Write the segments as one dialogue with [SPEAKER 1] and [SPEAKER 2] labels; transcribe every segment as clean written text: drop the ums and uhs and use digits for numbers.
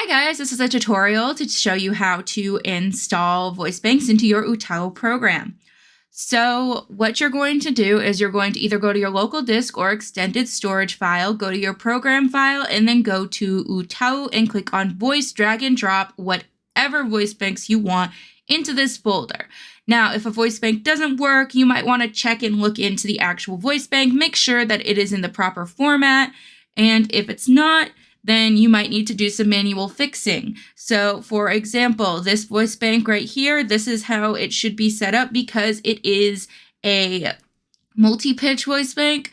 [SPEAKER 1] Hi guys, this is a tutorial to show you how to install Voicebanks into your UTAU program. So what you're going to do is you're going to either go to your local disk or extended storage file, go to your program file, and then go to UTAU and click on Voice, drag and drop whatever Voicebanks you want into this folder. Now, if a Voicebank doesn't work, you might want to check and look into the actual Voicebank, make sure that it is in the proper format, and if it's not, then you might need to do some manual fixing. So for example, this Voicebank right here, this is how it should be set up because it is a multi-pitch Voicebank.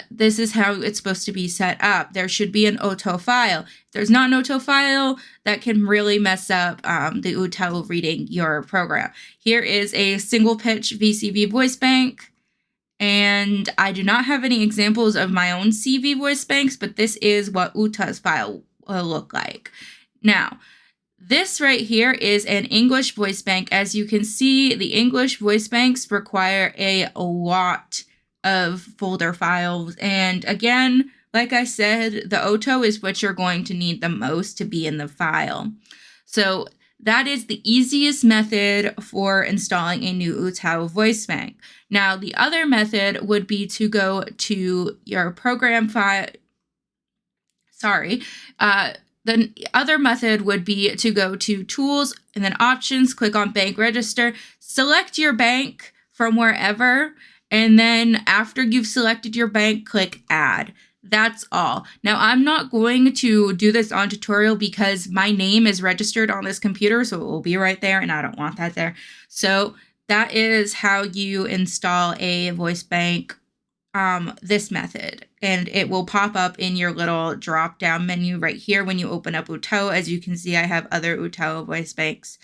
[SPEAKER 1] This is how it's supposed to be set up. There should be an UTAU file. If there's not an UTAU file, that can really mess up the UTAU reading your program. Here is a single pitch VCV Voicebank. And I do not have any examples of my own CV Voicebanks, but this is what UTAU's file will look like. Now, this right here is an English Voicebank. As you can see, the English Voicebanks require a lot of folder files. And again, like I said, the UTAU is what you're going to need the most to be in the file. So that is the easiest method for installing a new UTAU Voicebank. Now, the other method would be to go to your program file. The other method would be to go to Tools and then Options, click on Bank Register, select your bank from wherever, and then after you've selected your bank, click Add. That's all. Now, I'm not going to do this on tutorial because my name is registered on this computer, so it will be right there, and I don't want that there. So that is how you install a Voicebank, this method. And it will pop up in your little drop-down menu right here when you open up UTAU. As you can see, I have other UTAU Voicebanks.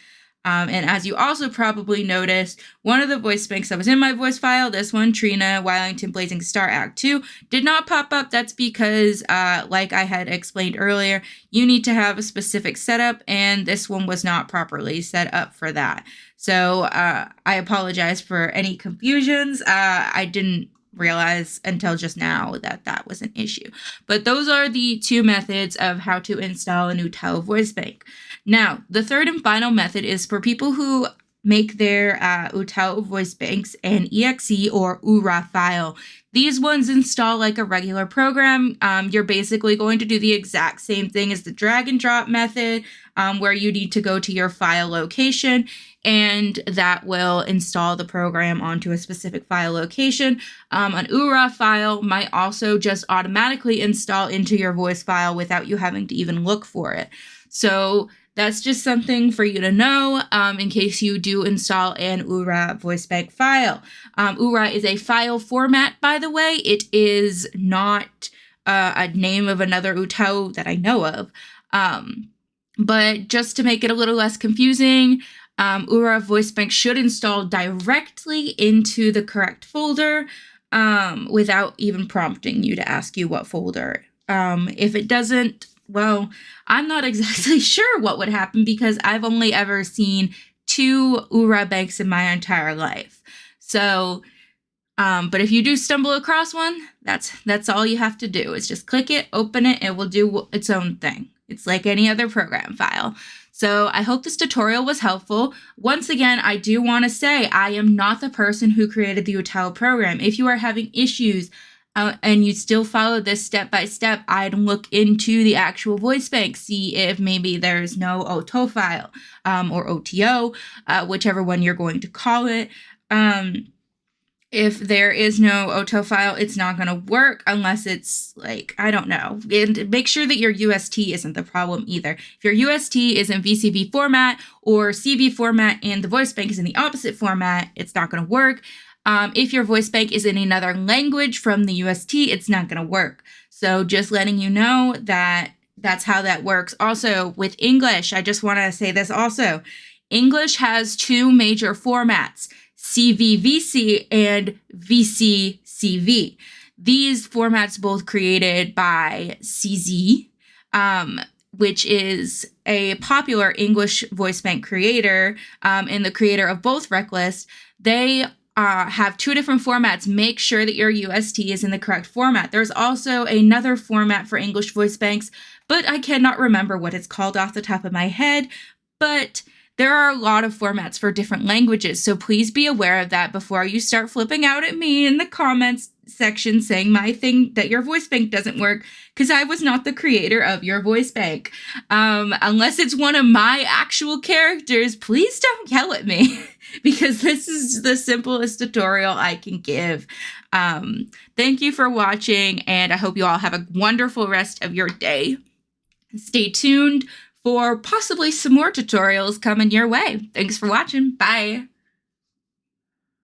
[SPEAKER 1] And as you also probably noticed, one of the Voicebanks that was in my voice file, this one, Trina, Wellington, Blazing Star, Act 2, did not pop up. That's because, like I had explained earlier, you need to have a specific setup, and this one was not properly set up for that. So I apologize for any confusions. I didn't realize until just now that that was an issue. But those are the two methods of how to install a UTAU Voicebank. Now, the third and final method is for people who make their UTAU Voicebanks an EXE or URA file. These ones install like a regular program. You're basically going to do the exact same thing as the drag and drop method, where you need to go to your file location, and that will install the program onto a specific file location. An URA file might also just automatically install into your voice file without you having to even look for it. So that's just something for you to know in case you do install an URA Voicebank file. URA is a file format, by the way. It is not a name of another UTAU that I know of. But just to make it a little less confusing, URA Voicebank should install directly into the correct folder without even prompting you to ask you what folder. If it doesn't, well, I'm not exactly sure what would happen because I've only ever seen 2 URA banks in my entire life. So, but if you do stumble across one, that's all you have to do is just click it, open it, it will do its own thing. It's like any other program file. So I hope this tutorial was helpful. Once again, I do want to say I am not the person who created the UTAU program. If you are having issues and you still follow this step by step, I'd look into the actual Voicebank, see if maybe there's no UTAU file or OTO, whichever one you're going to call it. If there is no UTAU file, it's not going to work unless it's like, I don't know. And make sure that your UST isn't the problem either. If your UST is in VCV format or CV format and the Voicebank is in the opposite format, it's not going to work. If your Voicebank is in another language from the UST, it's not going to work. So just letting you know that that's how that works. Also, with English, I just want to say this also. English has 2 major formats, CVVC and VCCV. These formats both created by CZ, which is a popular English Voicebank creator and the creator of both Reckless. They have 2 different formats. Make sure that your UST is in the correct format. There's also another format for English Voicebanks, but I cannot remember what it's called off the top of my head. But there are a lot of formats for different languages, so please be aware of that before you start flipping out at me in the comments section saying my thing that your voice bank doesn't work, because I was not the creator of your voice bank. Unless it's one of my actual characters, please don't yell at me because this is the simplest tutorial I can give. Thank you for watching, and I hope you all have a wonderful rest of your day. Stay tuned for possibly some more tutorials coming your way. Thanks for watching. Bye.